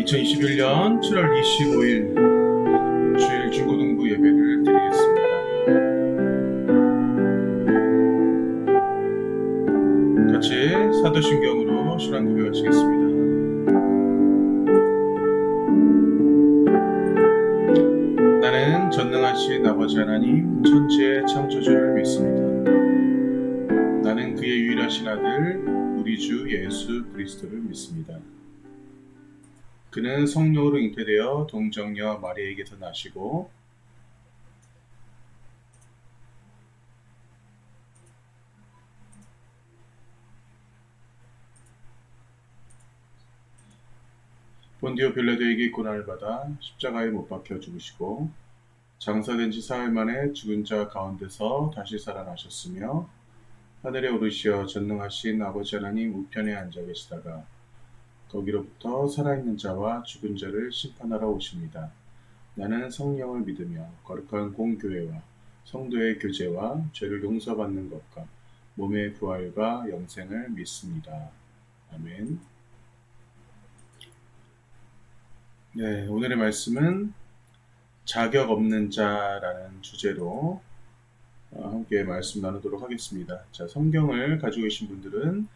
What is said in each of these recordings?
2021년 7월 25일 주일 중고등부 예배를 드리겠습니다. 같이 사도신경으로 신앙 고백하시겠습니다. 나는 전능하신 아버지 하나님 천지의 창조주를 믿습니다. 나는 그의 유일하신 아들 우리 주 예수 그리스도를 믿습니다. 그는 성령으로 잉태되어 동정녀 마리아에게서 나시고 본디오 빌라도에게 고난을 받아 십자가에 못 박혀 죽으시고 장사된 지 사흘 만에 죽은 자 가운데서 다시 살아나셨으며 하늘에 오르시어 전능하신 아버지 하나님 우편에 앉아 계시다가 거기로부터 살아있는 자와 죽은 자를 심판하러 오십니다. 나는 성령을 믿으며 거룩한 공교회와 성도의 교제와 죄를 용서받는 것과 몸의 부활과 영생을 믿습니다. 아멘. 네, 오늘의 말씀은 자격 없는 자라는 주제로 함께 말씀 나누도록 하겠습니다. 자, 성경을 가지고 계신 분들은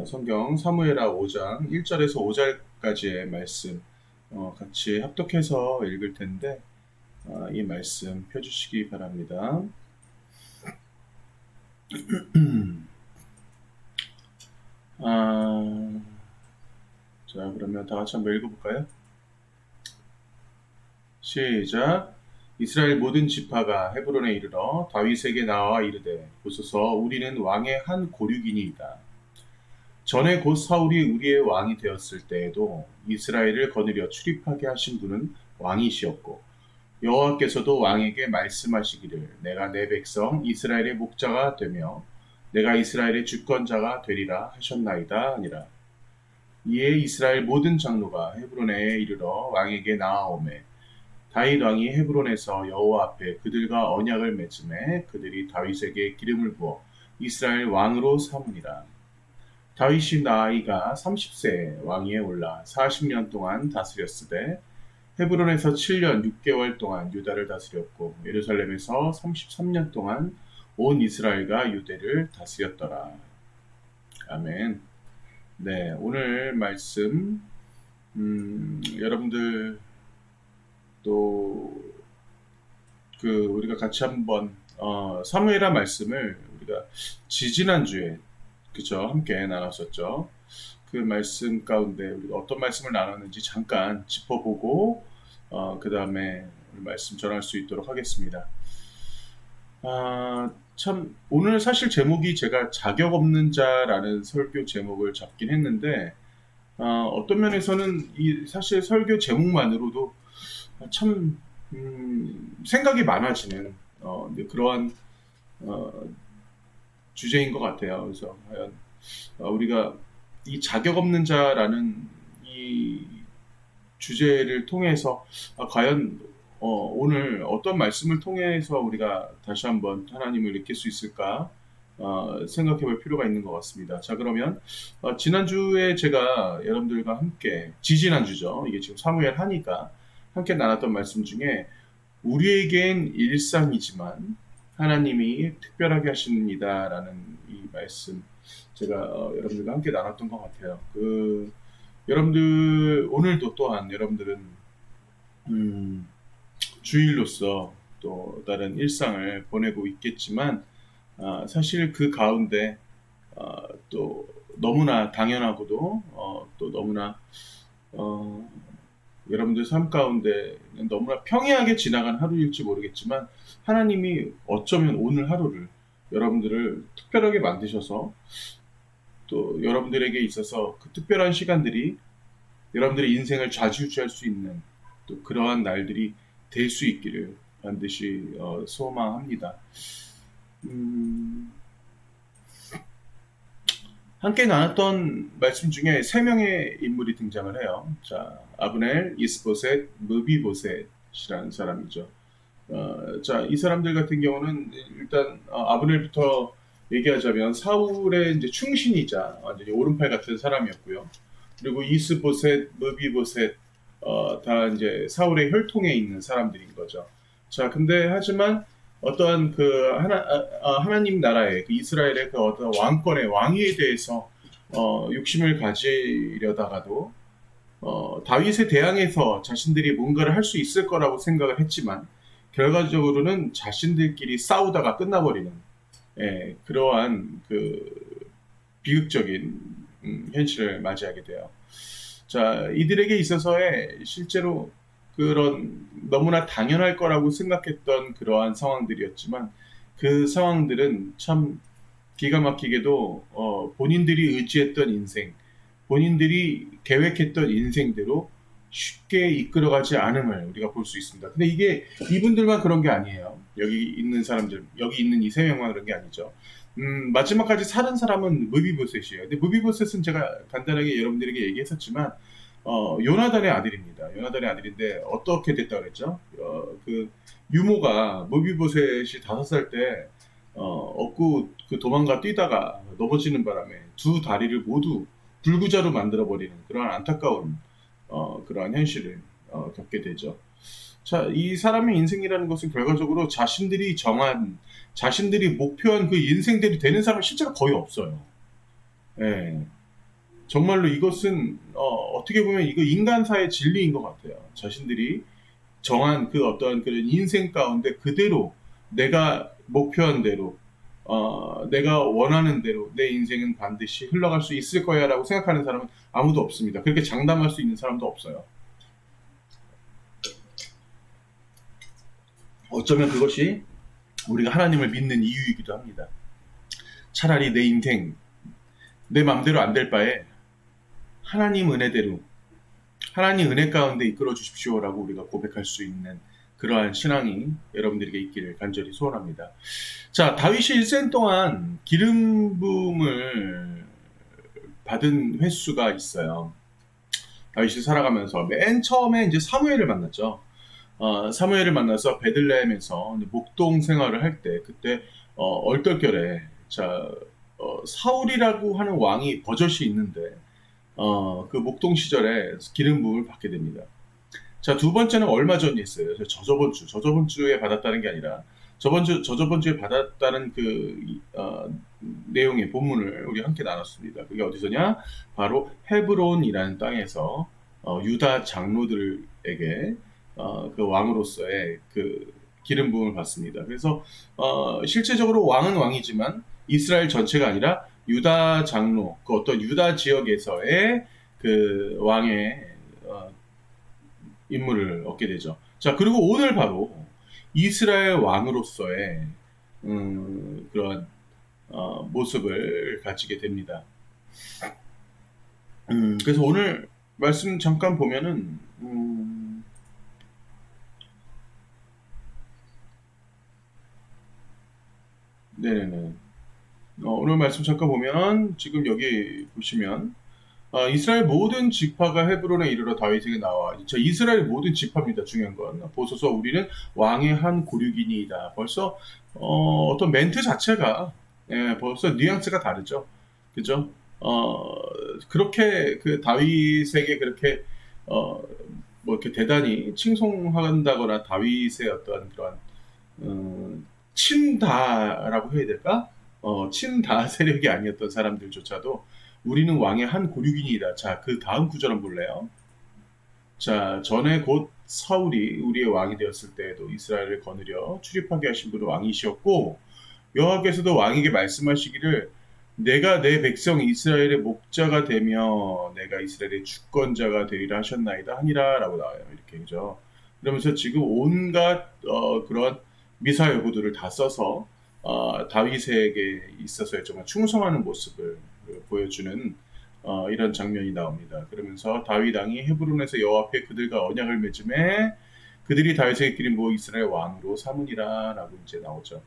성경 사무엘하 5장 1절에서 5절까지의 말씀 같이 합독해서 읽을 텐데 이 말씀 펴주시기 바랍니다. 자, 그러면 다 같이 한번 읽어볼까요? 시작. 이스라엘 모든 지파가 헤브론에 이르러 다윗에게 나와 이르되 보소서 우리는 왕의 한 고륙이니이다. 전에 곧 사울이 우리의 왕이 되었을 때에도 이스라엘을 거느려 출입하게 하신 분은 왕이시었고 여호와께서도 왕에게 말씀하시기를 내가 내 백성 이스라엘의 목자가 되며 내가 이스라엘의 주권자가 되리라 하셨나이다 하니라. 이에 이스라엘 모든 장로가 헤브론에 이르러 왕에게 나아오매 다윗 왕이 헤브론에서 여호와 앞에 그들과 언약을 맺음에 그들이 다윗에게 기름을 부어 이스라엘 왕으로 삼으니라. 다윗이 나이가 30세에 왕위에 올라 40년 동안 다스렸으되 헤브론에서 7년 6개월 동안 유다를 다스렸고 예루살렘에서 33년 동안 온 이스라엘과 유대를 다스렸더라. 아멘. 네, 오늘 말씀 여러분들 또 우리가 같이 한번 사무엘하 말씀을 우리가 지지난주에 그죠? 함께 나눴었죠. 그 말씀 가운데 우리가 어떤 말씀을 나눴는지 잠깐 짚어보고 그 다음에 말씀 전할 수 있도록 하겠습니다. 참 오늘 사실 제목이 제가 자격 없는 자라는 설교 제목을 잡긴 했는데 어떤 면에서는 이 사실 설교 제목만으로도 참 생각이 많아지는 그러한 주제인 것 같아요. 그래서 과연 우리가 이 자격 없는 자라는 이 주제를 통해서 과연 오늘 어떤 말씀을 통해서 우리가 다시 한번 하나님을 느낄 수 있을까 생각해 볼 필요가 있는 것 같습니다. 자, 그러면 지난주에 제가 여러분들과 함께 지지난주죠. 이게 지금 사무엘 하니까 함께 나눴던 말씀 중에 우리에겐 일상이지만 하나님이 특별하게 하십니다라는 이 말씀 제가 여러분들과 함께 나눴던 것 같아요. 여러분들 오늘도 또한 여러분들은 주일로서 또 다른 일상을 보내고 있겠지만 사실 그 가운데 또 너무나 당연하고도 또 너무나 여러분들 삶 가운데 너무나 평이하게 지나간 하루일지 모르겠지만 하나님이 어쩌면 오늘 하루를 여러분들을 특별하게 만드셔서 또 여러분들에게 있어서 그 특별한 시간들이 여러분들의 인생을 좌지우지할 수 있는 또 그러한 날들이 될 수 있기를 반드시 소망합니다. 함께 나눴던 말씀 중에 3명의 인물이 등장을 해요. 자, 아브넬, 이스보셋, 무비보셋이라는 사람이죠. 자, 이 사람들 같은 경우는 일단 아브넬부터 얘기하자면 사울의 이제 충신이자 완전히 오른팔 같은 사람이었고요. 그리고 이스보셋, 무비보셋 다 이제 사울의 혈통에 있는 사람들인 거죠. 자, 근데 하지만 어떠한 그 하나님 나라의 그 이스라엘의 그 어떤 왕권의 왕위에 대해서 욕심을 가지려다가도 다윗에 대항해서 자신들이 뭔가를 할 수 있을 거라고 생각을 했지만 결과적으로는 자신들끼리 싸우다가 끝나버리는 그러한 그 비극적인 현실을 맞이하게 돼요. 자, 이들에게 있어서의 실제로 그런 너무나 당연할 거라고 생각했던 그러한 상황들이었지만 그 상황들은 참 기가 막히게도 본인들이 의지했던 인생, 본인들이 계획했던 인생대로 쉽게 이끌어가지 않음을 우리가 볼 수 있습니다. 근데 이게 이분들만 그런 게 아니에요. 여기 있는 사람들, 여기 있는 이 세 명만 그런 게 아니죠. 마지막까지 살은 사람은 무비보셋이에요. 근데 무비보셋은 제가 간단하게 여러분들에게 얘기했었지만, 요나단의 아들입니다. 요나단의 아들인데, 어떻게 됐다 그랬죠? 그, 유모가 무비보셋이 5살 때, 얻고 그 도망가 뛰다가 넘어지는 바람에 두 다리를 모두 불구자로 만들어버리는 그런 안타까운, 그러한 현실을, 겪게 되죠. 자, 이 사람의 인생이라는 것은 결과적으로 자신들이 정한, 자신들이 목표한 그 인생대로 되는 사람은 실제로 거의 없어요. 예. 정말로 이것은, 어떻게 보면 이거 인간사의 진리인 것 같아요. 자신들이 정한 그 어떤 그런 인생 가운데 그대로 내가 목표한 대로, 내가 원하는 대로 내 인생은 반드시 흘러갈 수 있을 거야 라고 생각하는 사람은 아무도 없습니다. 그렇게 장담할 수 있는 사람도 없어요. 어쩌면 그것이 우리가 하나님을 믿는 이유이기도 합니다. 차라리 내 인생, 내 맘대로 안 될 바에 하나님 은혜대로, 하나님 은혜 가운데 이끌어 주십시오라고 우리가 고백할 수 있는 그러한 신앙이 여러분들에게 있기를 간절히 소원합니다. 자, 다윗이 일생 동안 기름 부음을 받은 횟수가 있어요. 다윗이 살아가면서 맨 처음에 이제 사무엘을 만났죠. 사무엘을 만나서 베들레헴에서 목동 생활을 할 때 그때 얼떨결에 자 사울이라고 하는 왕이 버젓이 있는데 그 목동 시절에 기름 부음을 받게 됩니다. 자, 두 번째는 얼마 전이 있어요. 저저번 주에 받았다는 게 아니라 저저번 주에 받았다는 그 내용의 본문을 우리 함께 나눴습니다. 그게 어디서냐? 바로 헤브론이라는 땅에서 유다 장로들에게 그 왕으로서의 그 기름 부음을 받습니다. 그래서 실제적으로 왕은 왕이지만 이스라엘 전체가 아니라 유다 장로, 그 어떤 유다 지역에서의 그 왕의 임무를 얻게 되죠. 자, 그리고 오늘 바로 이스라엘 왕으로서의 그런 모습을 가지게 됩니다. 그래서 오늘 말씀 잠깐 보면은 네네네. 오늘 말씀 잠깐 보면 지금 여기 보시면 이스라엘 모든 지파가 헤브론에 이르러 다윗에게 나와. 이스라엘 모든 지파입니다. 중요한 건 보소서 우리는 왕의 한 고륙이니이다. 벌써 어떤 멘트 자체가 벌써 뉘앙스가 다르죠. 그죠? 그렇게 그 다윗에게 그렇게 뭐 이렇게 대단히 칭송한다거나 다윗의 어떤 그런 친다라고 해야 될까? 친다 세력이 아니었던 사람들조차도 우리는 왕의 한 고륙이니이다. 자, 그 다음 구절 한번 볼래요? 자, 전에 곧 사울이 우리의 왕이 되었을 때에도 이스라엘을 거느려 출입하게 하신 분은 왕이시었고 여호와께서도 왕에게 말씀하시기를 내가 내 백성 이스라엘의 목자가 되며 내가 이스라엘의 주권자가 되리라 하셨나이다 하니라라고 나와요. 이렇게 그죠? 그러면서 지금 온갖 그런 미사 여구들을 다 써서 다윗에게 있어서의 정말 충성하는 모습을 보여주는 이런 장면이 나옵니다. 그러면서 다윗 왕이 헤브론에서 여호와 앞에 그들과 언약을 맺음에 그들이 다윗에게 기름 부어 이스라엘 왕으로 삼으니라라고 이제 나오죠.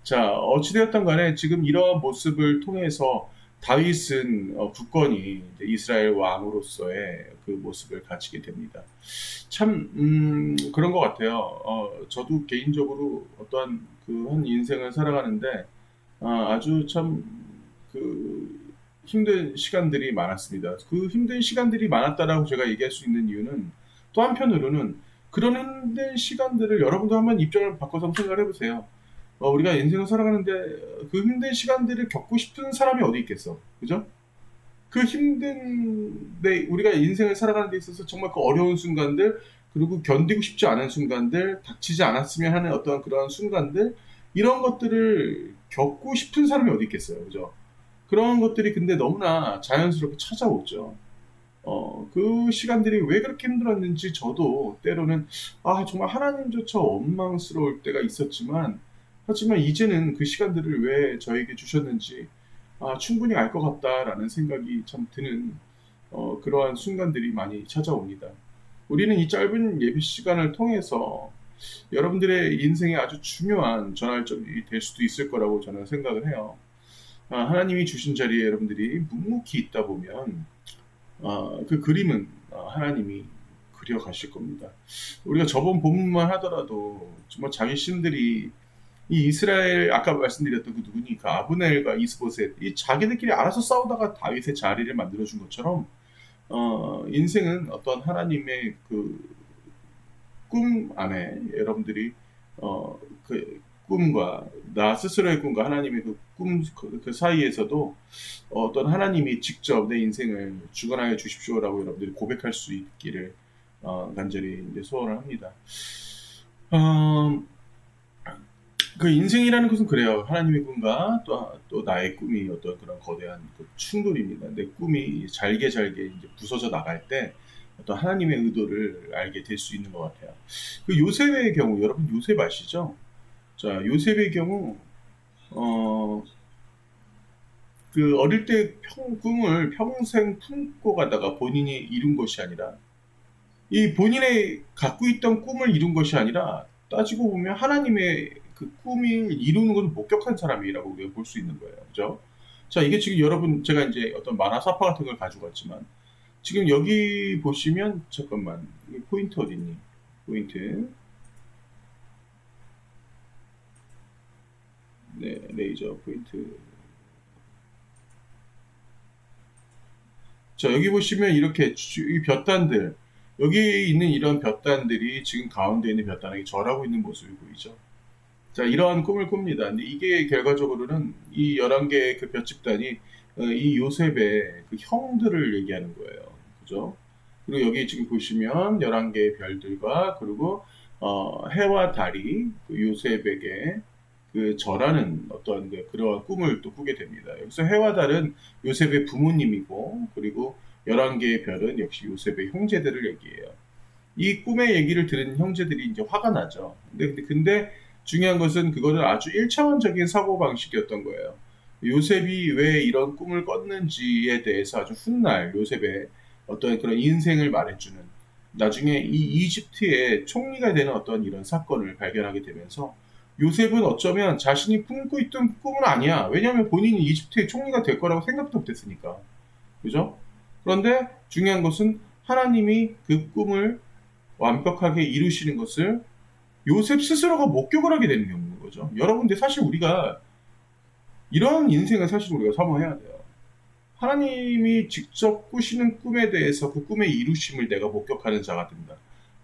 자, 어찌되었던 간에 지금 이러한 모습을 통해서 다윗은 굳건히 이스라엘 왕으로서의 그 모습을 가지게 됩니다. 참 그런 것 같아요. 저도 개인적으로 어떠한 그 한 인생을 살아가는데 아주 참 그 힘든 시간들이 많았습니다. 그 힘든 시간들이 많았다라고 제가 얘기할 수 있는 이유는 또 한편으로는 그런 힘든 시간들을 여러분도 한번 입장을 바꿔서 한번 생각을 해보세요. 우리가 인생을 살아가는데 그 힘든 시간들을 겪고 싶은 사람이 어디 있겠어, 그죠? 그 힘든 우리가 인생을 살아가는 데 있어서 정말 그 어려운 순간들, 그리고 견디고 싶지 않은 순간들, 닥치지 않았으면 하는 어떤 그런 순간들, 이런 것들을 겪고 싶은 사람이 어디 있겠어요, 그죠? 그런 것들이 근데 너무나 자연스럽게 찾아오죠. 그 시간들이 왜 그렇게 힘들었는지 저도 때로는 정말 하나님조차 원망스러울 때가 있었지만, 하지만 이제는 그 시간들을 왜 저에게 주셨는지 충분히 알 것 같다라는 생각이 참 드는 그러한 순간들이 많이 찾아옵니다. 우리는 이 짧은 예배 시간을 통해서 여러분들의 인생에 아주 중요한 전환점이 될 수도 있을 거라고 저는 생각을 해요. 하나님이 주신 자리에 여러분들이 묵묵히 있다 보면 그 그림은 하나님이 그려 가실 겁니다. 우리가 저번 본문만 하더라도 정말 자기 신들이 이 이스라엘 아까 말씀드렸던 그 누구니 그 아브넬과 이스보셋 이 자기들끼리 알아서 싸우다가 다윗의 자리를 만들어 준 것처럼 인생은 어떤 하나님의 그 꿈 안에 여러분들이 그 꿈과 나 스스로의 꿈과 하나님의 그 꿈 그 사이에서도 어떤 하나님이 직접 내 인생을 주관하여 주십시오라고 여러분들이 고백할 수 있기를 간절히 이제 소원을 합니다. 어, 그 인생이라는 것은 그래요. 하나님의 꿈과 또 나의 꿈이 어떤 그런 거대한 그 충돌입니다. 내 꿈이 잘게 이제 부서져 나갈 때 어떤 하나님의 의도를 알게 될 수 있는 것 같아요. 그 요셉의 경우, 여러분 요셉 아시죠? 자, 요셉의 경우, 그 어릴 때 꿈을 평생 품고 가다가 본인이 이룬 것이 아니라, 이 본인의 갖고 있던 꿈을 이룬 것이 아니라, 따지고 보면 하나님의 그 꿈을 이루는 것을 목격한 사람이라고 우리가 볼 수 있는 거예요. 그죠? 자, 이게 지금 여러분, 제가 이제 어떤 만화 사파 같은 걸 가지고 왔지만, 지금 여기 보시면, 잠깐만, 이 포인트 어딨니? 포인트. 네, 레이저 포인트. 자, 여기 보시면 이렇게 이 볕단들, 여기 있는 이런 볕단들이 지금 가운데 있는 볕단에게 절하고 있는 모습이 보이죠. 자, 이러한 꿈을 꿉니다. 근데 이게 결과적으로는 이 11개의 그 볕집단이 이 요셉의 그 형들을 얘기하는 거예요. 그죠? 그리고 여기 지금 보시면 11개의 별들과 그리고 해와 달이 그 요셉에게 그 절하는 어떤 그러한 꿈을 또 꾸게 됩니다. 여기서 해와 달은 요셉의 부모님이고 그리고 11개의 별은 역시 요셉의 형제들을 얘기해요. 이 꿈의 얘기를 들은 형제들이 이제 화가 나죠. 근데 중요한 것은 그거는 아주 1차원적인 사고방식이었던 거예요. 요셉이 왜 이런 꿈을 꿨는지에 대해서 아주 훗날 요셉의 어떤 그런 인생을 말해주는 나중에 이 이집트의 총리가 되는 어떤 이런 사건을 발견하게 되면서 요셉은 어쩌면 자신이 품고 있던 꿈은 아니야. 왜냐하면 본인이 이집트의 총리가 될 거라고 생각도 못했으니까. 그죠? 그런데 중요한 것은 하나님이 그 꿈을 완벽하게 이루시는 것을 요셉 스스로가 목격을 하게 되는 경우인 거죠. 여러분들 사실 우리가 이런 인생을 사실 우리가 사모해야 돼요. 하나님이 직접 꾸시는 꿈에 대해서 그 꿈의 이루심을 내가 목격하는 자가 된다.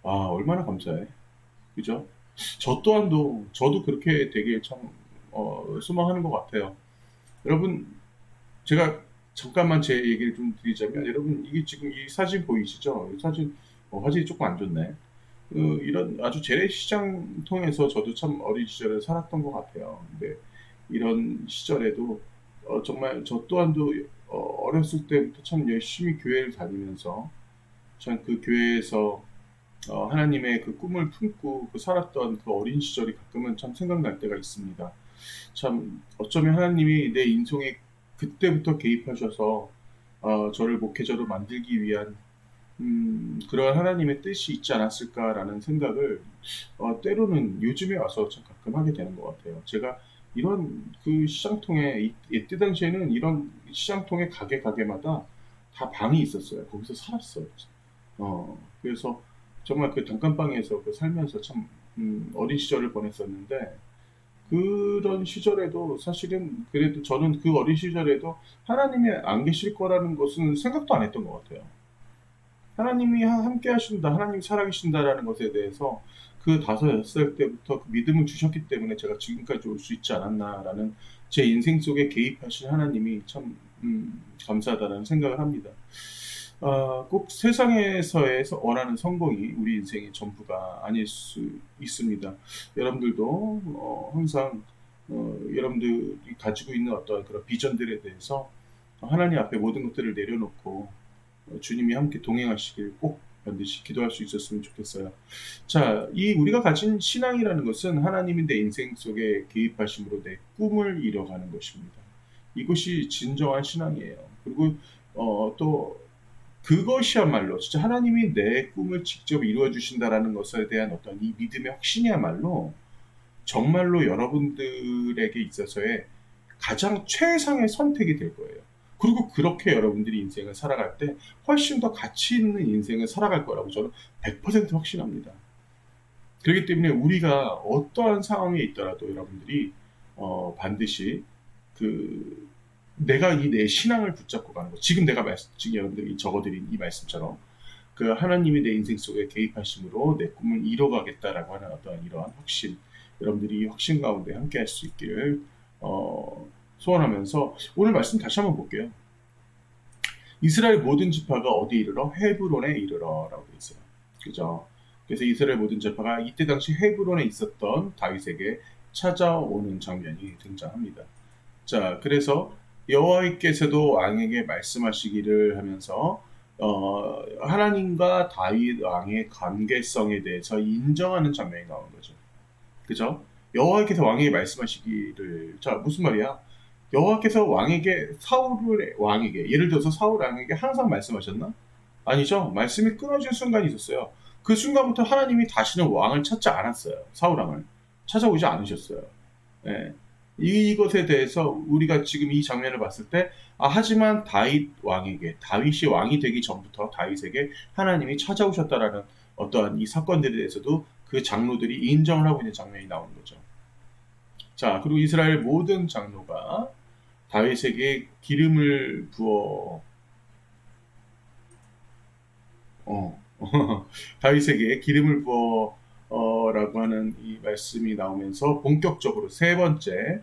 얼마나 감사해. 그죠? 저도 그렇게 되길 참 소망하는 것 같아요. 여러분, 제가 잠깐만 제 얘기를 좀 드리자면, 여러분 이게 지금 이 사진 보이시죠? 이 사진 화질이 조금 안 좋네. 이런 아주 재래시장 통해서 저도 참 어린 시절에 살았던 것 같아요. 근데 이런 시절에도 정말 저 또한도 어렸을 때부터 참 열심히 교회를 다니면서 참 그 교회에서 하나님의 그 꿈을 품고 그 살았던 그 어린 시절이 가끔은 참 생각날 때가 있습니다. 참 어쩌면 하나님이 내 인생에 그때부터 개입하셔서 저를 목회자로 만들기 위한 그런 하나님의 뜻이 있지 않았을까라는 생각을 때로는 요즘에 와서 참 가끔 하게 되는 것 같아요. 제가 이런 그 시장통에 이때 당시에는 이런 시장통에 가게마다 다 방이 있었어요. 거기서 살았어요. 그래서 정말 그 단칸방에서 그 살면서 참 어린 시절을 보냈었는데 그런 시절에도 사실은 그래도 저는 그 어린 시절에도 하나님이 안 계실 거라는 것은 생각도 안 했던 것 같아요. 하나님이 함께 하신다, 하나님이 살아계신다라는 것에 대해서 그 5-6살 때부터 그 믿음을 주셨기 때문에 제가 지금까지 올 수 있지 않았나라는, 제 인생 속에 개입하신 하나님이 참 감사하다는 생각을 합니다. 꼭 세상에서의 원하는 성공이 우리 인생의 전부가 아닐 수 있습니다. 여러분들도 항상 여러분들이 가지고 있는 어떤 그런 비전들에 대해서 하나님 앞에 모든 것들을 내려놓고 주님이 함께 동행하시길 꼭 반드시 기도할 수 있었으면 좋겠어요. 자, 이 우리가 가진 신앙이라는 것은 하나님이 내 인생 속에 개입하심으로 내 꿈을 이뤄가는 것입니다. 이것이 진정한 신앙이에요. 그리고 또 그것이야말로 진짜 하나님이 내 꿈을 직접 이루어 주신다라는 것에 대한 어떤 이 믿음의 확신이야말로 정말로 여러분들에게 있어서의 가장 최상의 선택이 될 거예요. 그리고 그렇게 여러분들이 인생을 살아갈 때 훨씬 더 가치 있는 인생을 살아갈 거라고 저는 100% 확신합니다. 그렇기 때문에 우리가 어떠한 상황에 있더라도 여러분들이 반드시 그 내가 이 내 신앙을 붙잡고 가는 거, 지금 지금 여러분들이 적어드린 이 말씀처럼 그 하나님이 내 인생 속에 개입하심으로 내 꿈을 이뤄가겠다라고 하는 어떤 이러한 확신, 여러분들이 이 확신 가운데 함께 할 수 있기를 소원하면서 오늘 말씀 다시 한번 볼게요. 이스라엘 모든 지파가 어디 이르러? 헤브론에 이르러라고 되어 있어요. 그죠? 그래서 이스라엘 모든 지파가 이때 당시 헤브론에 있었던 다윗에게 찾아오는 장면이 등장합니다. 자, 그래서 여호와께서도 왕에게 말씀하시기를 하면서 하나님과 다윗 왕의 관계성에 대해서 인정하는 장면이 나오는 거죠. 그죠? 여호와께서 왕에게 말씀하시기를, 자, 무슨 말이야? 여호와께서 왕에게 예를 들어서 사울 왕에게 항상 말씀하셨나? 아니죠. 말씀이 끊어진 순간이 있었어요. 그 순간부터 하나님이 다시는 왕을 찾지 않았어요. 사울 왕을 찾아오지 않으셨어요. 예. 이것에 대해서 우리가 지금 이 장면을 봤을 때, 하지만 다윗이 왕이 되기 전부터 다윗에게 하나님이 찾아오셨다라는 어떠한 이 사건들에 대해서도 그 장로들이 인정을 하고 있는 장면이 나오는 거죠. 자, 그리고 이스라엘 모든 장로가 다윗에게 기름을 부어 다윗에게 기름을 부어 라고 하는 이 말씀이 나오면서 본격적으로 세 번째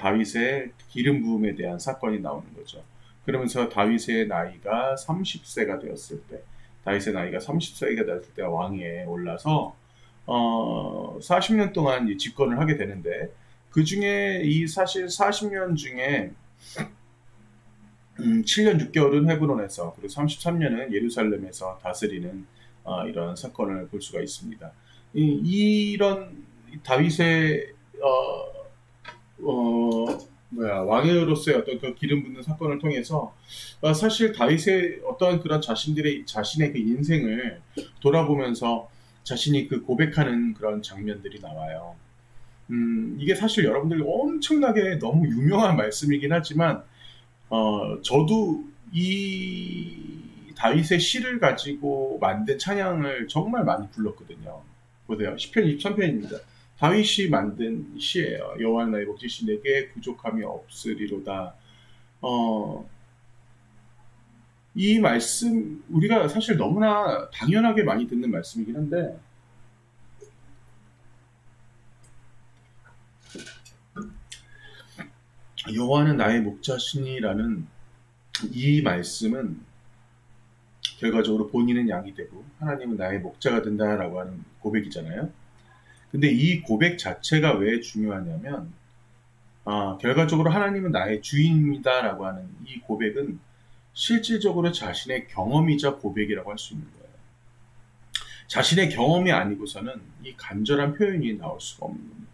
다윗의 기름 부음에 대한 사건이 나오는 거죠. 그러면서 다윗의 나이가 30세가 되었을 때, 왕위에 올라서 40년 동안 집권을 하게 되는데, 그 중에 사실 40년 중에 7년 6개월은 헤브론에서, 그리고 33년은 예루살렘에서 다스리는 이런 사건을 볼 수가 있습니다. 이런 다윗의 왕으로서의 어떤 그 기름 붓는 사건을 통해서 사실 다윗의 어떤 그런 자신의 그 인생을 돌아보면서 자신이 그 고백하는 그런 장면들이 나와요. 이게 사실 여러분들 엄청나게 너무 유명한 말씀이긴 하지만 저도 이 다윗의 시를 가지고 만든 찬양을 정말 많이 불렀거든요. 보세요. 시편 23편입니다. 다윗이 만든 시예요. 여호와 나의 목자시 내게 부족함이 없으리로다. 이 말씀 우리가 사실 너무나 당연하게 많이 듣는 말씀이긴 한데, 여호와는 나의 목자시니라는 이 말씀은 결과적으로 본인은 양이 되고 하나님은 나의 목자가 된다라고 하는 고백이잖아요. 근데 이 고백 자체가 왜 중요하냐면 결과적으로 하나님은 나의 주인입니다라고 하는 이 고백은 실질적으로 자신의 경험이자 고백이라고 할 수 있는 거예요. 자신의 경험이 아니고서는 이 간절한 표현이 나올 수가 없는 겁니다.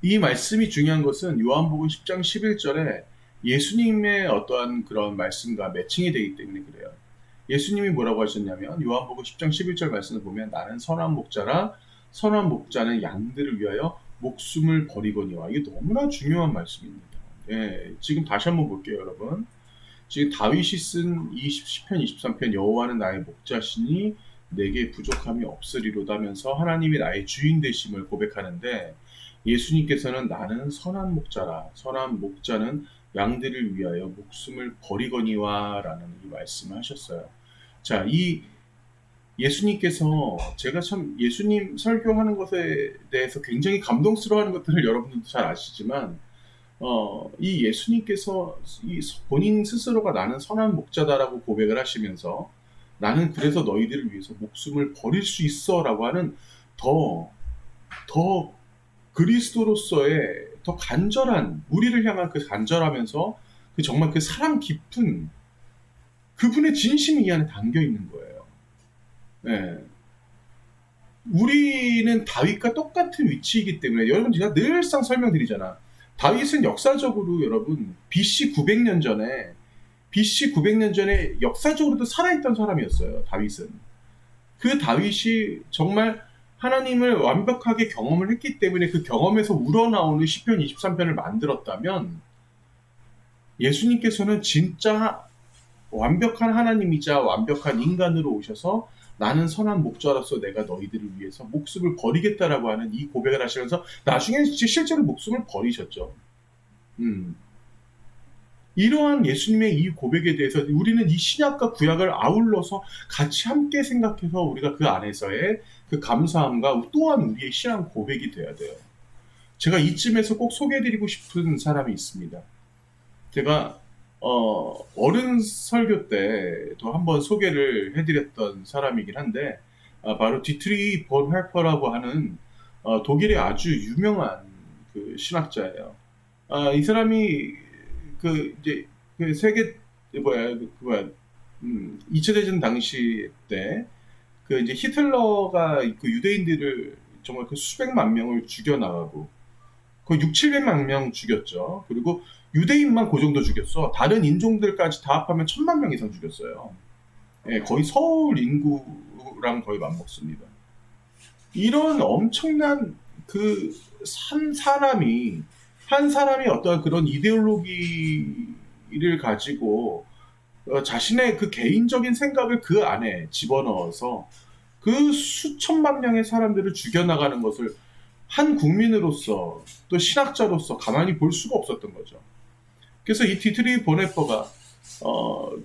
이 말씀이 중요한 것은 요한복음 10장 11절에 예수님의 어떠한 그런 말씀과 매칭이 되기 때문에 그래요. 예수님이 뭐라고 하셨냐면 요한복음 10장 11절 말씀을 보면 나는 선한 목자라 선한 목자는 양들을 위하여 목숨을 버리거니와. 이게 너무나 중요한 말씀입니다. 예, 지금 다시 한번 볼게요, 여러분. 지금 다윗이 쓴 10편 23편 여호와는 나의 목자시니 내게 부족함이 없으리로다면서 하나님이 나의 주인 되심을 고백하는데, 예수님께서는 나는 선한 목자라. 선한 목자는 양들을 위하여 목숨을 버리거니와 라는 이 말씀을 하셨어요. 자, 이 예수님께서 제가 참 예수님 설교하는 것에 대해서 굉장히 감동스러워하는 것들을 여러분들도 잘 아시지만 이 예수님께서 이 본인 스스로가 나는 선한 목자다라고 고백을 하시면서 나는 그래서 너희들을 위해서 목숨을 버릴 수 있어라고 하는 더, 더 그리스도로서의 더 간절한 우리를 향한 그 간절하면서 그 정말 그 사랑 깊은 그분의 진심이 이 안에 담겨 있는 거예요. 네. 우리는 다윗과 똑같은 위치이기 때문에 여러분 제가 늘상 설명드리잖아. 다윗은 역사적으로 여러분 BC 900년 전에 역사적으로도 살아있던 사람이었어요. 다윗은. 그 다윗이 정말 하나님을 완벽하게 경험을 했기 때문에 그 경험에서 우러나오는 시편 23편을 만들었다면 예수님께서는 진짜 완벽한 하나님이자 완벽한 인간으로 오셔서 나는 선한 목자로서 내가 너희들을 위해서 목숨을 버리겠다라고 하는 이 고백을 하시면서 나중에 실제로 목숨을 버리셨죠. 이러한 예수님의 이 고백에 대해서 우리는 이 신약과 구약을 아울러서 같이 함께 생각해서 우리가 그 안에서의 그 감사함과 또한 우리의 신앙 고백이 되어야 돼요. 제가 이쯤에서 꼭 소개해드리고 싶은 사람이 있습니다. 제가 어른 설교 때도 한번 소개를 해드렸던 사람이긴 한데 바로 디트리 본 헬퍼라고 하는 독일의 아주 유명한 그 신학자예요. 이 사람이 그 이제 그 세계 뭐야 2차 대전 당시 때 그 이제 히틀러가 그 유대인들을 정말 그 수백만 명을 죽여 나가고 거의 6, 700만 명 죽였죠. 그리고 유대인만 그 정도 죽였어. 다른 인종들까지 다 합하면 1000만 명 이상 죽였어요. 예, 거의 서울 인구랑 거의 맞먹습니다. 이런 엄청난 그 한 사람이 어떤 그런 이데올로기를 가지고 자신의 그 개인적인 생각을 그 안에 집어넣어서 그 수천만 명의 사람들을 죽여나가는 것을 한 국민으로서 또 신학자로서 가만히 볼 수가 없었던 거죠. 그래서 이 디트리 보네퍼가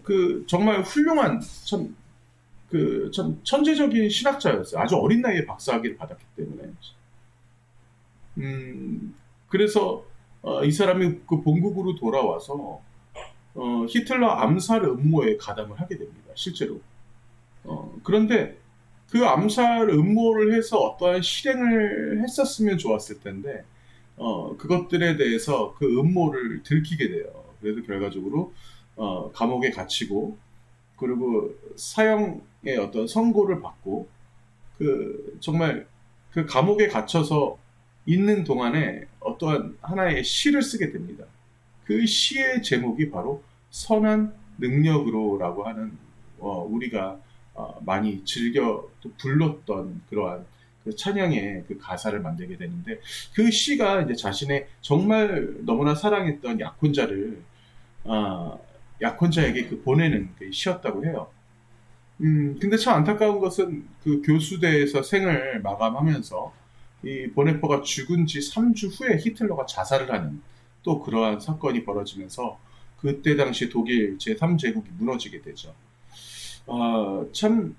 그 정말 훌륭한 참 천재적인 신학자였어요. 아주 어린 나이에 박사학위를 받았기 때문에. 그래서 이 사람이 그 본국으로 돌아와서 히틀러 암살 음모에 가담을 하게 됩니다. 실제로. 그런데 그 암살 음모를 해서 어떠한 실행을 했었으면 좋았을 텐데 그것들에 대해서 그 음모를 들키게 돼요. 그래서 결과적으로 감옥에 갇히고 그리고 사형의 어떤 선고를 받고 그 정말 그 감옥에 갇혀서 있는 동안에 어떠한 하나의 시를 쓰게 됩니다. 그 시의 제목이 바로 선한 능력으로라고 하는 우리가 많이 즐겨 또 불렀던 그러한 그 찬양의 그 가사를 만들게 되는데 그 시가 이제 자신의 정말 너무나 사랑했던 약혼자에게 그 보내는 그 시였다고 해요. 근데 참 안타까운 것은 그 교수대에서 생을 마감하면서 이 보네퍼가 죽은 지 3주 후에 히틀러가 자살을 하는 또 그러한 사건이 벌어지면서 그때 당시 독일 제3제국이 무너지게 되죠. 참,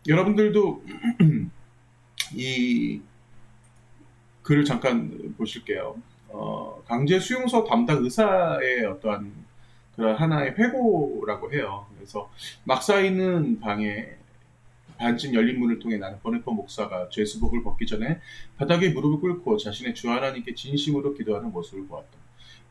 여러분들도 이 글을 잠깐 보실게요. 강제 수용소 담당 의사의 어떠한 그런 하나의 회고라고 해요. 그래서 막 쌓이는 방에 반쯤 열린 문을 통해 나는 버네퍼 목사가 죄수복을 벗기 전에 바닥에 무릎을 꿇고 자신의 주 하나님께 진심으로 기도하는 모습을 보았다.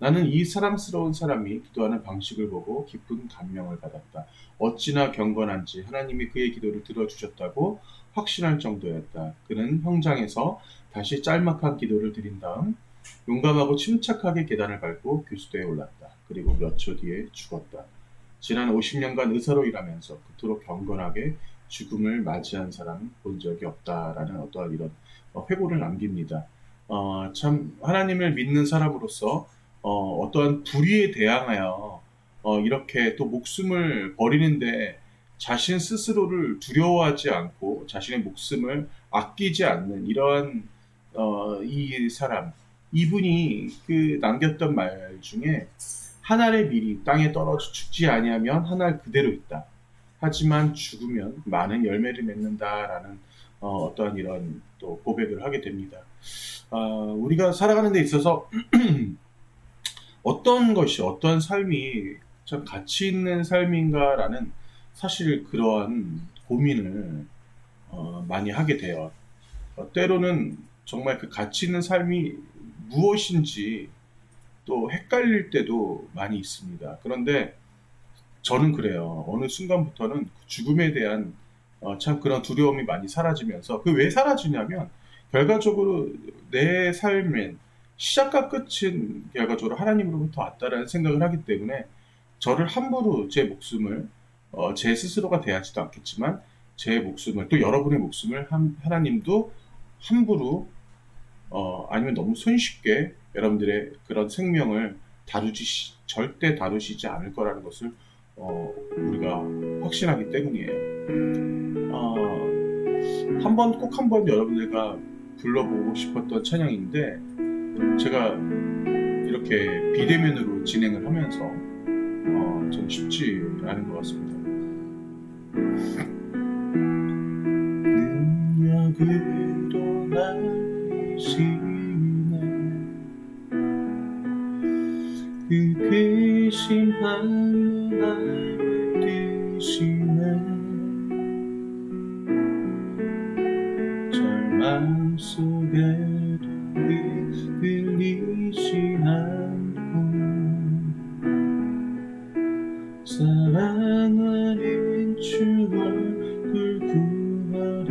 나는 이 사랑스러운 사람이 기도하는 방식을 보고 깊은 감명을 받았다. 어찌나 경건한지 하나님이 그의 기도를 들어주셨다고 확신할 정도였다. 그는 형장에서 다시 짤막한 기도를 드린 다음 용감하고 침착하게 계단을 밟고 교수대에 올랐다. 그리고 몇 초 뒤에 죽었다. 지난 50년간 의사로 일하면서 그토록 경건하게 죽음을 맞이한 사람은 본 적이 없다라는 어떠한 이런 회고를 남깁니다. 참 하나님을 믿는 사람으로서 어떠한 불의에 대항하여 이렇게 또 목숨을 버리는데 자신 스스로를 두려워하지 않고 자신의 목숨을 아끼지 않는 이러한 이 사람, 이분이 그 남겼던 말 중에 한 알의 밀이 땅에 떨어져 죽지 아니하면 한 알 그대로 있다. 하지만 죽으면 많은 열매를 맺는다라는 어떠한 이런 또 고백을 하게 됩니다. 우리가 살아가는 데 있어서 어떤 것이, 어떤 삶이 참 가치 있는 삶인가라는 사실 그러한 고민을 많이 하게 돼요. 때로는 정말 그 가치 있는 삶이 무엇인지 또 헷갈릴 때도 많이 있습니다. 그런데 저는 그래요. 어느 순간부터는 그 죽음에 대한 참 그런 두려움이 많이 사라지면서, 그 왜 사라지냐면 결과적으로 내 삶엔 시작과 끝은 결과적으로 하나님으로부터 왔다라는 생각을 하기 때문에 저를 함부로 제 목숨을 제 스스로가 대하지도 않겠지만 제 목숨을, 또 여러분의 목숨을 하나님도 함부로 아니면 너무 손쉽게 여러분들의 그런 생명을 절대 다루시지 않을 거라는 것을 우리가 확신하기 때문이에요. 꼭 한번 여러분들과 불러보고 싶었던 찬양인데, 제가 이렇게 비대면으로 진행을 하면서 좀 쉽지 않은 것 같습니다. 능력으로 나시네, 그 크신 발로 나를 뜨시네, 절망 속에도 흔들리지 않고 사랑하는 주 얼굴 구하리,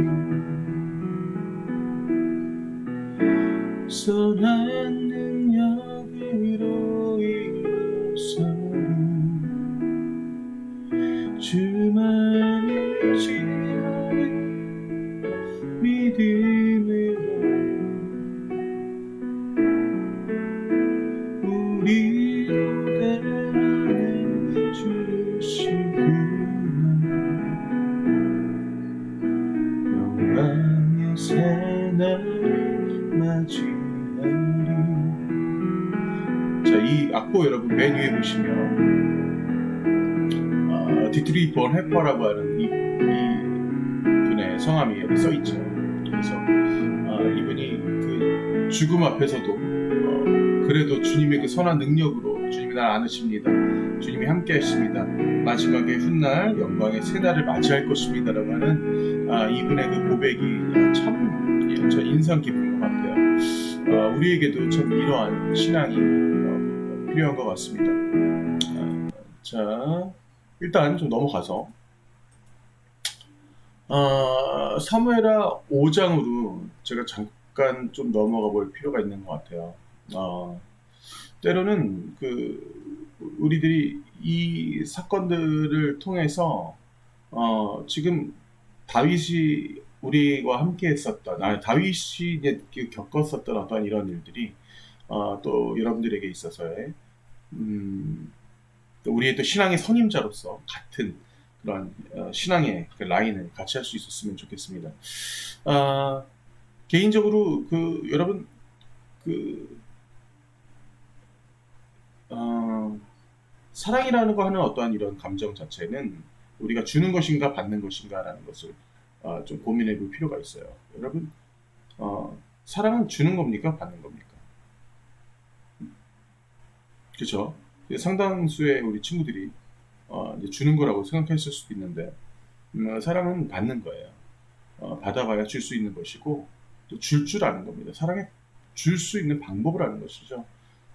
선한 능력으로 일어서리, 주만을 지하는 믿음으로 우리로 대하는 주시구나, 영광의 새날을 맞이하리. 자, 이 악보 여러분 맨 위에 보시면 디트리 본 해퍼라고 하는 이 분의 성함이 여기 써 있죠. 그래서 이분이 그 죽음 앞에서도 그래도 주님의 그 선한 능력으로 주님이 날 안으십니다, 주님이 함께 하십니다, 마지막에 훗날 영광의 새날을 맞이할 것입니다라고 하는 이분의 그 고백이 참 저 인상 깊은 것 같아요. 우리에게도 참 이러한 신앙이 필요한 것 같습니다. 자, 일단 좀 넘어가서 사무엘하 5장으로 제가 잠깐 좀 넘어가 볼 필요가 있는 것 같아요. 때로는 우리들이 이 사건들을 통해서 지금 다윗이 우리와 함께 했었던, 다윗이 이제 겪었었던 어떤 이런 일들이 또 여러분들에게 있어서의 또 우리의 또 신앙의 선임자로서 같은 그런 신앙의 그 라인을 같이 할 수 있었으면 좋겠습니다. 개인적으로 여러분 사랑이라는 거 하는 어떠한 이런 감정 자체는 우리가 주는 것인가 받는 것인가라는 것을 좀 고민해 볼 필요가 있어요. 여러분, 사랑은 주는 겁니까? 받는 겁니까? 그렇죠? 상당수의 우리 친구들이 이제 주는 거라고 생각했을 수도 있는데, 사랑은 받는 거예요. 받아봐야 줄 수 있는 것이고, 또 줄 아는 겁니다. 사랑에 줄 수 있는 방법을 아는 것이죠.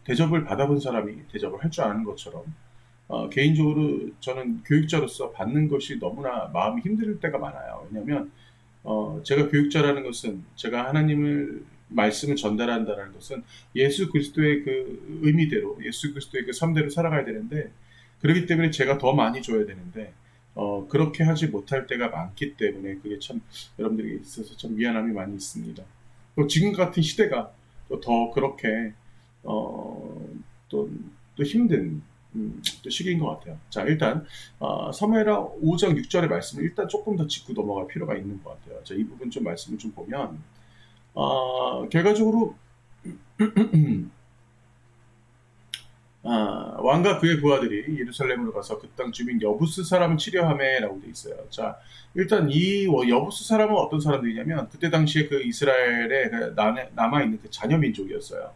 대접을 받아본 사람이 대접을 할 줄 아는 것처럼, 개인적으로 저는 교육자로서 받는 것이 너무나 마음이 힘들 때가 많아요. 왜냐하면 제가 교육자라는 것은, 제가 하나님을 말씀을 전달한다는 것은 예수 그리스도의 그 의미대로, 예수 그리스도의 그 삶대로 살아가야 되는데, 그렇기 때문에 제가 더 많이 줘야 되는데 그렇게 하지 못할 때가 많기 때문에 그게 참 여러분들에게 있어서 참 미안함이 많이 있습니다. 또 지금 같은 시대가 또 더 그렇게 또 힘든 또 시기인 것 같아요. 자, 일단 사무엘하 5장 6절의 말씀을 일단 조금 더 짚고 넘어갈 필요가 있는 것 같아요. 자, 이 부분 좀 말씀을 좀 보면 결과적으로 왕과 그의 부하들이 예루살렘으로 가서 그 땅 주민 여부스 사람을 치려하매라고 돼 있어요. 자, 일단 이 여부스 사람은 어떤 사람들이냐면 그때 당시에 그 이스라엘에 남아 있는 그 자녀 민족이었어요.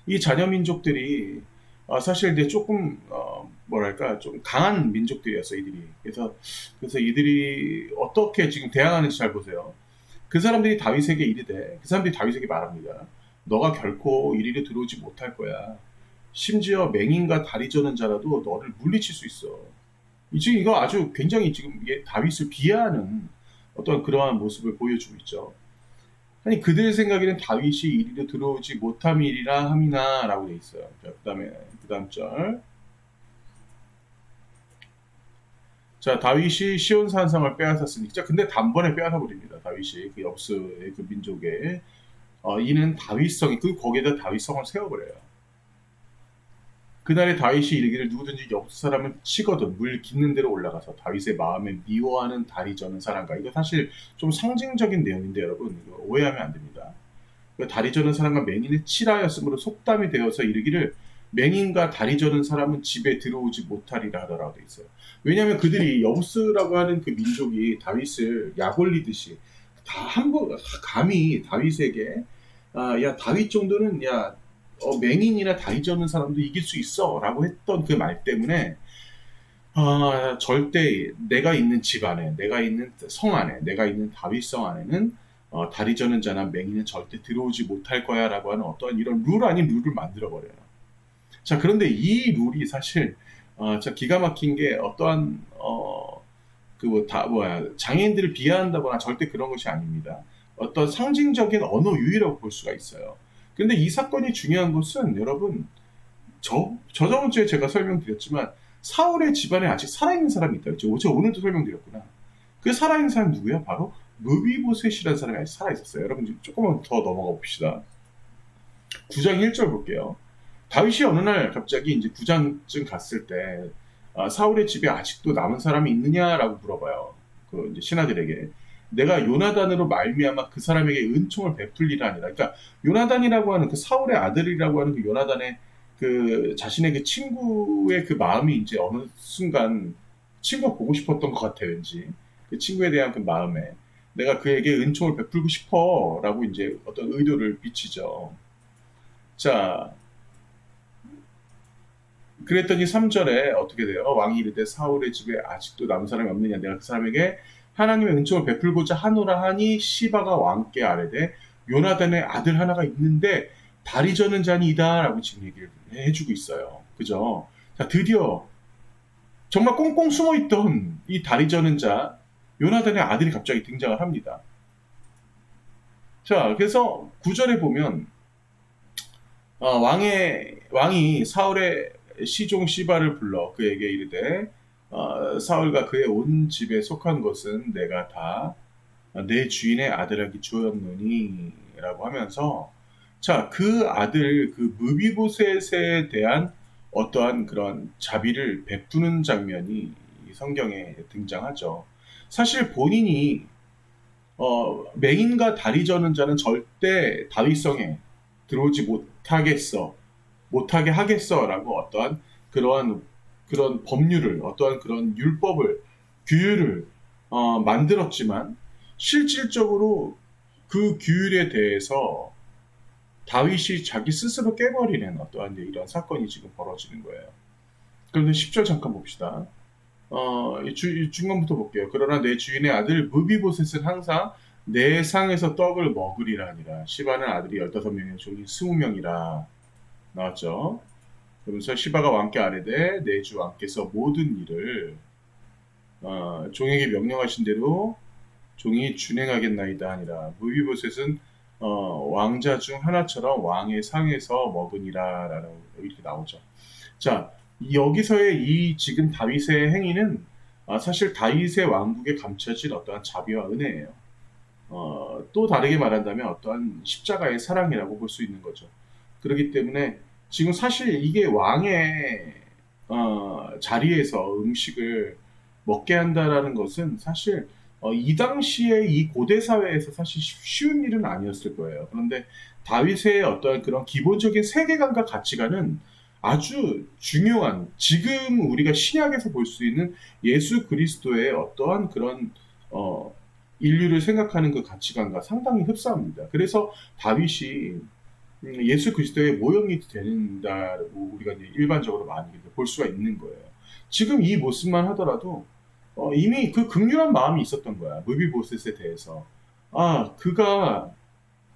이 자녀 민족들이 사실 이제 조금 뭐랄까 좀 강한 민족들이었어 이들이. 그래서 이들이 어떻게 지금 대항하는지 잘 보세요. 그 사람들이 다윗에게 이르되 그 사람들이 다윗에게 말합니다. 너가 결코 이리로 들어오지 못할 거야. 심지어 맹인과 다리 저는 자라도 너를 물리칠 수 있어. 지금 이거 아주 굉장히 지금 이게 다윗을 비하하는 어떤 그러한 모습을 보여주고 있죠. 아니 그들 생각에는 다윗이 이리로 들어오지 못함이리라 함이나라고 돼 있어요. 자, 그다음에 그다음 절. 자, 다윗이 시온 산성을 빼앗았으니, 자, 근데 단번에 빼앗아 버립니다. 다윗이 그 여부스의 그 민족에 이는 다윗성이 그 거기에다 다윗성을 세워버려요. 그날에 다윗이 이르기를 누구든지 여부스 사람은 치거든 물 깊는 데로 올라가서 다윗의 마음에 미워하는 다리 저는 사람과 이거 사실 좀 상징적인 내용인데 여러분 이거 오해하면 안 됩니다. 그 다리 저는 사람과 맹인을 칠하였으므로 속담이 되어서 이르기를 맹인과 다리 저는 사람은 집에 들어오지 못하리라 하더라고 돼 있어요. 왜냐하면 그들이 여부스라고 하는 그 민족이 다윗을 약올리듯이 다 한번 감히 다윗에게 야 다윗 정도는 야 맹인이나 다리 저는 사람도 이길 수 있어 라고 했던 그 말 때문에 절대 내가 있는 집 안에 내가 있는 성 안에 내가 있는 다윗성 안에는 다리 저는 자나 맹인은 절대 들어오지 못할 거야 라고 하는 어떤 이런 룰 아닌 룰을 만들어 버려요. 자 그런데 이 룰이 사실 자 기가 막힌 게 어떠한 장애인들을 비하한다거나 절대 그런 것이 아닙니다. 어떤 상징적인 언어 유희라고 볼 수가 있어요. 근데 이 사건이 중요한 것은 여러분 저번 주에 제가 설명드렸지만 사울의 집안에 아직 살아있는 사람이 있다. 제가 오늘도 설명드렸구나. 그 살아있는 사람 누구야? 바로 므비보셋이라는 사람이 아직 살아있었어요. 여러분 조금만 더 넘어가 봅시다. 9장 1절 볼게요. 다윗이 어느 날 갑자기 이제 9장쯤 갔을 때 사울의 집에 아직도 남은 사람이 있느냐라고 물어봐요. 그 이제 신하들에게. 내가 요나단으로 말미암아 그 사람에게 은총을 베풀리라 아니라. 그러니까 요나단이라고 하는 그 사울의 아들이라고 하는 그 요나단의 그 자신의 그 친구의 그 마음이 이제 어느 순간 친구 보고 싶었던 것 같아 왠지. 그 친구에 대한 그 마음에 내가 그에게 은총을 베풀고 싶어라고 이제 어떤 의도를 비치죠. 자, 그랬더니 3절에 어떻게 돼요? 왕이 이르되 사울의 집에 아직도 남은 사람이 없느냐 내가 그 사람에게 하나님의 은총을 베풀고자 하노라 하니 시바가 왕께 아뢰되 요나단의 아들 하나가 있는데 다리 저는 자니이다 라고 지금 얘기를 해주고 있어요. 그죠? 자, 드디어 정말 꽁꽁 숨어있던 이 다리 저는 자 요나단의 아들이 갑자기 등장을 합니다. 자, 그래서 9절에 보면 왕이 사울의 시종 시바를 불러 그에게 이르되 사울과 그의 온 집에 속한 것은 내가 다 내 주인의 아들에게 주었노니 라고 하면서 자, 그 아들 그 무비보셋에 대한 어떠한 그런 자비를 베푸는 장면이 성경에 등장하죠. 사실 본인이 맹인과 다리 저는 자는 절대 다윗성에 들어오지 못하게 하겠어라고 어떠한 그런 법률을 어떠한 그런 율법을 규율을 만들었지만 실질적으로 그 규율에 대해서 다윗이 자기 스스로 깨버리는 어떠한 이런 사건이 지금 벌어지는 거예요. 그런데 10절 잠깐 봅시다. 중간부터 볼게요. 그러나 내 주인의 아들 무비보셋은 항상 내 상에서 떡을 먹으리라 하니라. 시바는 아들이 15명의 종이 20명이라 나왔죠. 그러면서 시바가 왕께 아뢰되 내 주 왕께서 모든 일을 종에게 명령하신 대로 종이 준행하겠나이다 하니라. 무비보셋은 왕자 중 하나처럼 왕의 상에서 먹으니라 라고 이렇게 나오죠. 자, 여기서의 이 지금 다윗의 행위는 사실 다윗의 왕국에 감춰진 어떠한 자비와 은혜예요. 또 다르게 말한다면 어떠한 십자가의 사랑이라고 볼 수 있는 거죠. 그렇기 때문에 지금 사실 이게 왕의 자리에서 음식을 먹게 한다라는 것은 사실 이 당시에 이 고대 사회에서 사실 쉬운 일은 아니었을 거예요. 그런데 다윗의 어떤 그런 기본적인 세계관과 가치관은 아주 중요한, 지금 우리가 신약에서 볼 수 있는 예수 그리스도의 어떠한 그런 어, 인류를 생각하는 그 가치관과 상당히 흡사합니다. 그래서 다윗이 예수 그리스도의 모형이 된다고 우리가 이제 일반적으로 많이 볼 수가 있는 거예요. 지금 이 모습만 하더라도 이미 그 극률한 마음이 있었던 거야. 무비보셋에 대해서. 그가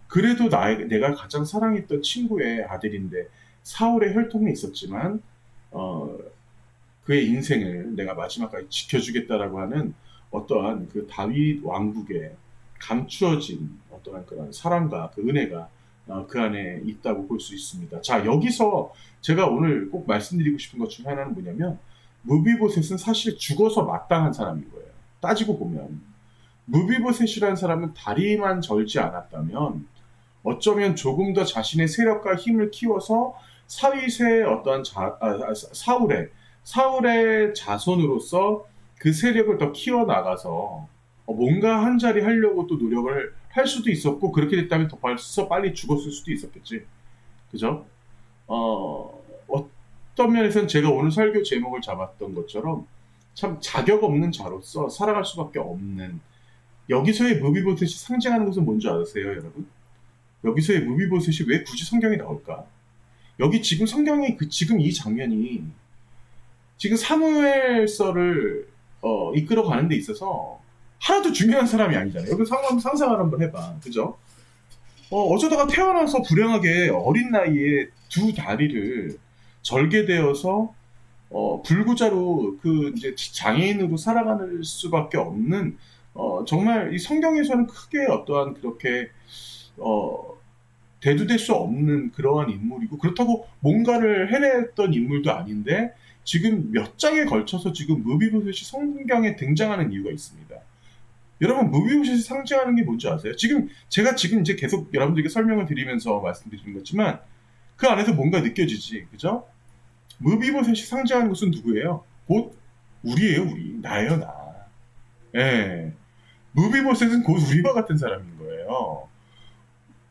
그래도 내가 가장 사랑했던 친구의 아들인데 사울의 혈통이 있었지만 어, 그의 인생을 내가 마지막까지 지켜주겠다라고 하는 어떠한 그 다윗 왕국에 감추어진 어떠한 그런 사랑과 그 은혜가 그 안에 있다고 볼 수 있습니다. 자, 여기서 제가 오늘 꼭 말씀드리고 싶은 것 중에 하나는 뭐냐면 무비보셋은 사실 죽어서 마땅한 사람인 거예요. 따지고 보면 무비보셋이라는 사람은 다리만 절지 않았다면 어쩌면 조금 더 자신의 세력과 힘을 키워서 사윗의 어떤 사울의 자손으로서 그 세력을 더 키워나가서 뭔가 한 자리 하려고 또 노력을 할 수도 있었고, 그렇게 됐다면 더 벌써 빨리 죽었을 수도 있었겠지. 그죠? 어떤 면에서는 제가 오늘 설교 제목을 잡았던 것처럼 참 자격 없는 자로서 살아갈 수밖에 없는, 여기서의 무비보셋이 상징하는 것은 뭔지 아세요, 여러분? 여기서의 무비보셋이 왜 굳이 성경에 나올까? 여기 지금 성경이 지금 이 장면이 지금 사무엘서를 이끌어가는 데 있어서 하나도 중요한 사람이 아니잖아요. 여기 상상을 한번 해봐. 그죠? 어쩌다가 태어나서 불행하게 어린 나이에 두 다리를 절개되어서 불구자로 그 이제 장애인으로 살아가는 수밖에 없는 정말 이 성경에서는 크게 어떠한 그렇게 대두될 수 없는 그러한 인물이고, 그렇다고 뭔가를 해냈던 인물도 아닌데 지금 몇 장에 걸쳐서 지금 무비보셋이 성경에 등장하는 이유가 있습니다. 여러분, 무비보셋이 상징하는 게 뭔지 아세요? 제가 이제 계속 여러분들에게 설명을 드리면서 말씀드리는 거지만 그 안에서 뭔가 느껴지지, 그죠? 무비보셋이 상징하는 것은 누구예요? 곧 우리예요, 우리. 나예요, 나. 예. 무비보셋은 곧 우리와 같은 사람인 거예요.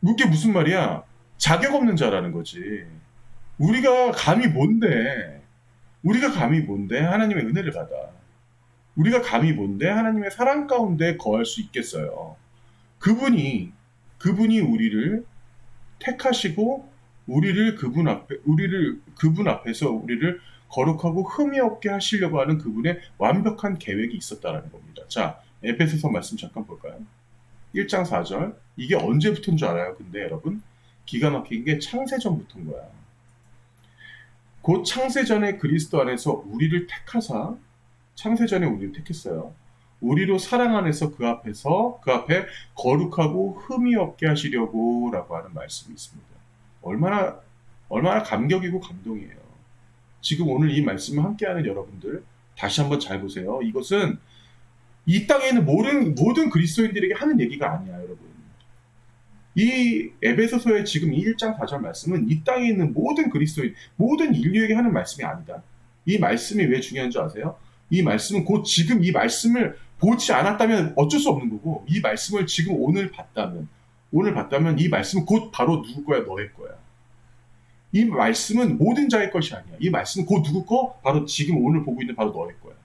그게 무슨 말이야? 자격 없는 자라는 거지. 우리가 감히 뭔데? 우리가 감히 뭔데 하나님의 은혜를 받아? 우리가 감히 뭔데 하나님의 사랑 가운데 거할 수 있겠어요? 그분이 우리를 택하시고 그분 앞에서 우리를 거룩하고 흠이 없게 하시려고 하는 그분의 완벽한 계획이 있었다라는 겁니다. 자, 에베소서 말씀 잠깐 볼까요? 1장 4절. 이게 언제부터인 줄 알아요? 근데 여러분, 기가 막힌 게 창세전부터인 거야. 곧 창세전에 그리스도 안에서 우리를 택하사, 창세전에 우리를 택했어요. 우리로 사랑 안에서 그 앞에 거룩하고 흠이 없게 하시려고 라고 하는 말씀이 있습니다. 얼마나 감격이고 감동이에요. 지금 오늘 이 말씀을 함께하는 여러분들, 다시 한번 잘 보세요. 이것은 이 땅에 있는 모든 그리스도인들에게 하는 얘기가 아니야, 여러분. 이 에베소서의 지금 이 1장 4절 말씀은 이 땅에 있는 모든 그리스도인, 모든 인류에게 하는 말씀이 아니다. 이 말씀이 왜 중요한 줄 아세요? 이 말씀은 곧 지금 이 말씀을 보지 않았다면 어쩔 수 없는 거고, 이 말씀을 지금 오늘 봤다면 이 말씀은 곧 바로 누구 거야? 너의 거야. 이 말씀은 모든 자의 것이 아니야. 이 말씀은 곧 누구 거? 바로 지금 오늘 보고 있는 바로 너의 거야.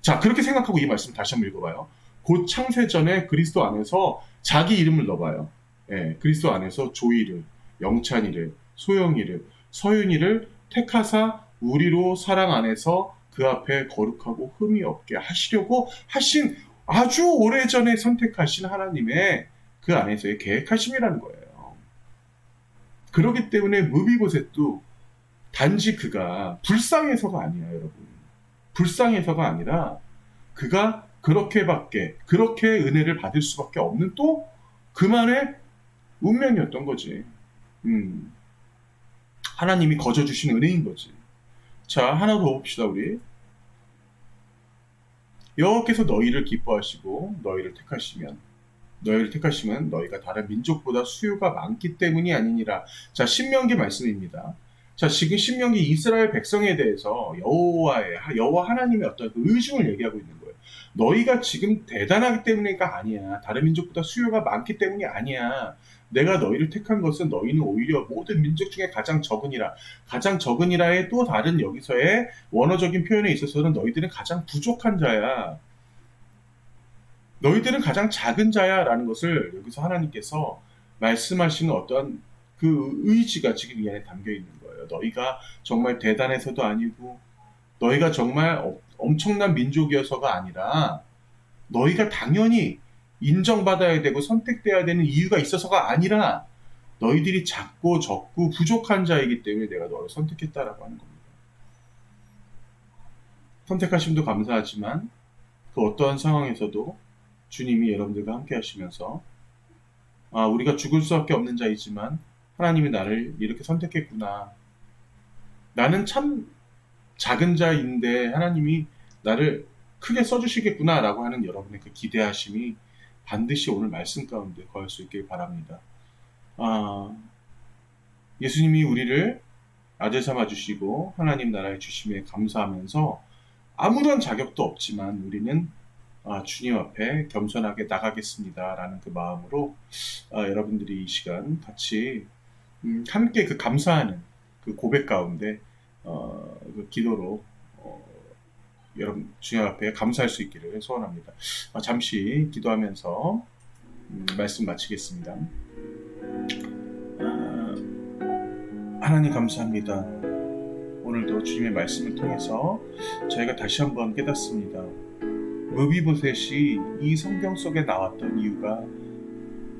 자, 그렇게 생각하고 이 말씀 다시 한번 읽어봐요. 곧 창세전에 그리스도 안에서 자기 이름을 넣어봐요. 예, 그리스도 안에서 조이를, 영찬이를, 소영이를, 서윤이를 택하사 우리로 사랑 안에서 그 앞에 거룩하고 흠이 없게 하시려고 하신, 아주 오래전에 선택하신 하나님의 그 안에서의 계획하심이라는 거예요. 그렇기 때문에 무비보셋도 단지 그가 불쌍해서가 아니야, 여러분. 불쌍해서가 아니라 그가 그렇게 은혜를 받을 수밖에 없는 또 그만의 운명이었던 거지. 하나님이 거저 주신 은혜인 거지. 자, 하나 더 봅시다, 우리. 여호와께서 너희를 기뻐하시고 너희를 택하시면 너희가 다른 민족보다 수요가 많기 때문이 아니니라. 자, 신명기 말씀입니다. 자, 지금 신명기 이스라엘 백성에 대해서 여호와 하나님의 어떤 그 의중을 얘기하고 있는 거예요. 너희가 지금 대단하기 때문이가 아니야. 다른 민족보다 수요가 많기 때문이 아니야. 내가 너희를 택한 것은 너희는 오히려 모든 민족 중에 가장 적으니라. 가장 적으니라의 또 다른 여기서의 원어적인 표현에 있어서는 너희들은 가장 부족한 자야. 너희들은 가장 작은 자야 라는 것을 여기서 하나님께서 말씀하시는 어떠한 그 의지가 지금 이 안에 담겨 있는 거예요. 너희가 정말 대단해서도 아니고 너희가 정말 엄청난 민족이어서가 아니라 너희가 당연히 인정받아야 되고 선택돼야 되는 이유가 있어서가 아니라 너희들이 작고 적고 부족한 자이기 때문에 내가 너를 선택했다라고 하는 겁니다. 선택하심도 감사하지만 그 어떠한 상황에서도 주님이 여러분들과 함께 하시면서 우리가 죽을 수밖에 없는 자이지만 하나님이 나를 이렇게 선택했구나. 나는 참 작은 자인데 하나님이 나를 크게 써주시겠구나 라고 하는 여러분의 그 기대하심이 반드시 오늘 말씀 가운데 거할 수 있길 바랍니다. 예수님이 우리를 아들 삼아주시고 하나님 나라의 주심에 감사하면서 아무런 자격도 없지만 우리는 주님 앞에 겸손하게 나가겠습니다 라는 그 마음으로 여러분들이 이 시간 같이 함께 그 감사하는 그 고백 가운데 그 기도로 여러분 주님 앞에 감사할 수 있기를 소원합니다. 잠시 기도하면서 말씀 마치겠습니다. 하나님 감사합니다. 오늘도 주님의 말씀을 통해서 저희가 다시 한번 깨닫습니다. 므비보셋이 이 성경 속에 나왔던 이유가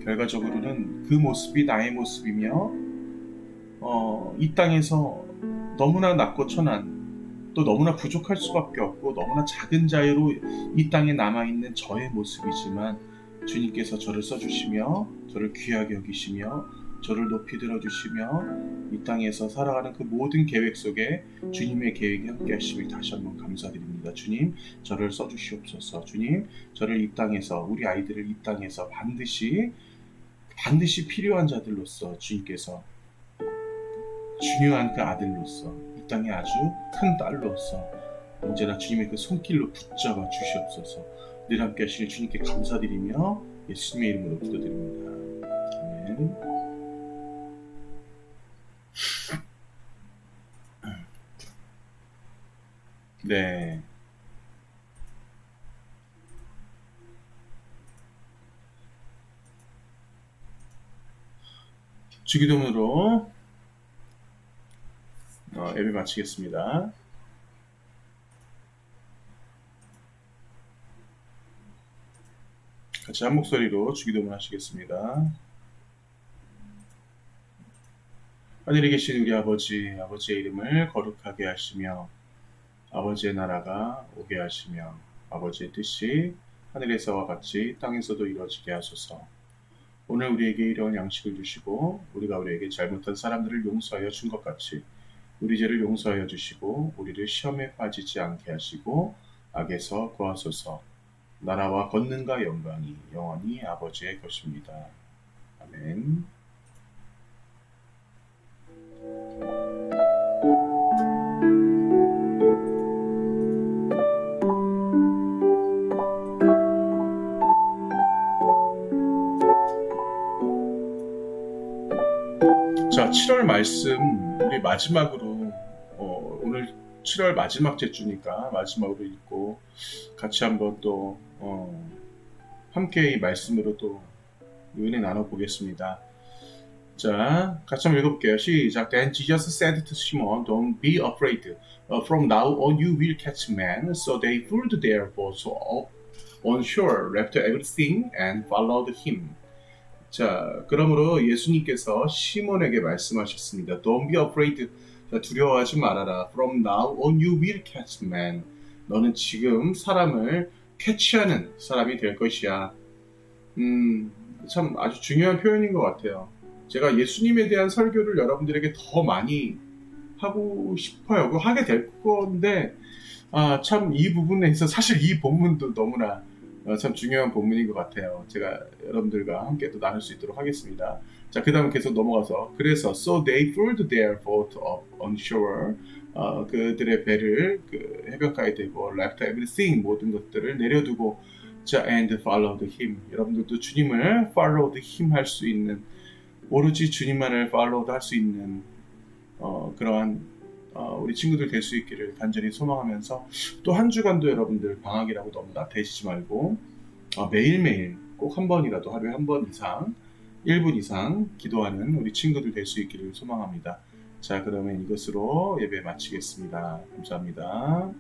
결과적으로는 그 모습이 나의 모습이며 이 땅에서 너무나 낮고 천한 또 너무나 부족할 수밖에 없고 너무나 작은 자유로 이 땅에 남아있는 저의 모습이지만 주님께서 저를 써주시며 저를 귀하게 여기시며 저를 높이 들어주시며 이 땅에서 살아가는 그 모든 계획 속에 주님의 계획에 함께 하심을 다시 한번 감사드립니다. 주님 저를 써주시옵소서. 주님 저를 이 땅에서 우리 아이들을 이 땅에서 반드시 필요한 자들로서 주님께서 중요한 그 아들로서 이 땅에 아주 큰 딸로서 언제나 주님의 그 손길로 붙잡아 주시옵소서. 늘 함께 하시는 주님께 감사드리며 예수님의 이름으로 기도드립니다. 아멘. 네. 주기도문으로 예배 마치겠습니다. 같이 한 목소리로 주기도문 하시겠습니다. 하늘에 계신 우리 아버지의 이름을 거룩하게 하시며 아버지의 나라가 오게 하시며 아버지의 뜻이 하늘에서와 같이 땅에서도 이루어지게 하소서. 오늘 우리에게 일용할 양식을 주시고 우리가 우리에게 잘못한 사람들을 용서하여 준 것 같이 우리 죄를 용서하여 주시고 우리를 시험에 빠지지 않게 하시고 악에서 구하소서. 나라와 권능과 영광이 영원히 아버지의 것입니다. 아멘. 자, 7월 말씀 우리 마지막으로 오늘 7월 마지막 제주니까 마지막으로 읽고 같이 한번 또 함께 이 말씀으로 또 은혜 나눠보겠습니다. 자, 같이 한번 읽어볼게요. 시작. Then Jesus said to Simon, Don't be afraid. From now on you will catch men. So they pulled their boats up on shore, left everything, and followed him. 자, 그러므로 예수님께서 시몬에게 말씀하셨습니다. Don't be afraid. 자, 두려워하지 말아라. From now on you will catch men. 너는 지금 사람을 캐치하는 사람이 될 것이야. 참 아주 중요한 표현인 것 같아요. 제가 예수님에 대한 설교를 여러분들에게 더 많이 하고 싶어요. 그거 하게 될 건데 참 이 부분에서 사실 이 본문도 너무나 참 중요한 본문인 것 같아요. 제가 여러분들과 함께 또 나눌 수 있도록 하겠습니다. 자, 그 다음 계속 넘어가서 그래서 So they pulled their boat up on shore, 그들의 배를 그 해변가에 대고 left everything 모든 것들을 내려두고 자 and followed him. 여러분들도 주님을 followed him 할 수 있는 오로지 주님만을 followed 할 수 있는 그러한 우리 친구들 될 수 있기를 간절히 소망하면서 또 한 주간도 여러분들 방학이라고 너무 나태해지지 말고 매일매일 꼭 한 번이라도 하루에 한 번 이상 1분 이상 기도하는 우리 친구들 될 수 있기를 소망합니다. 자, 그러면 이것으로 예배 마치겠습니다. 감사합니다.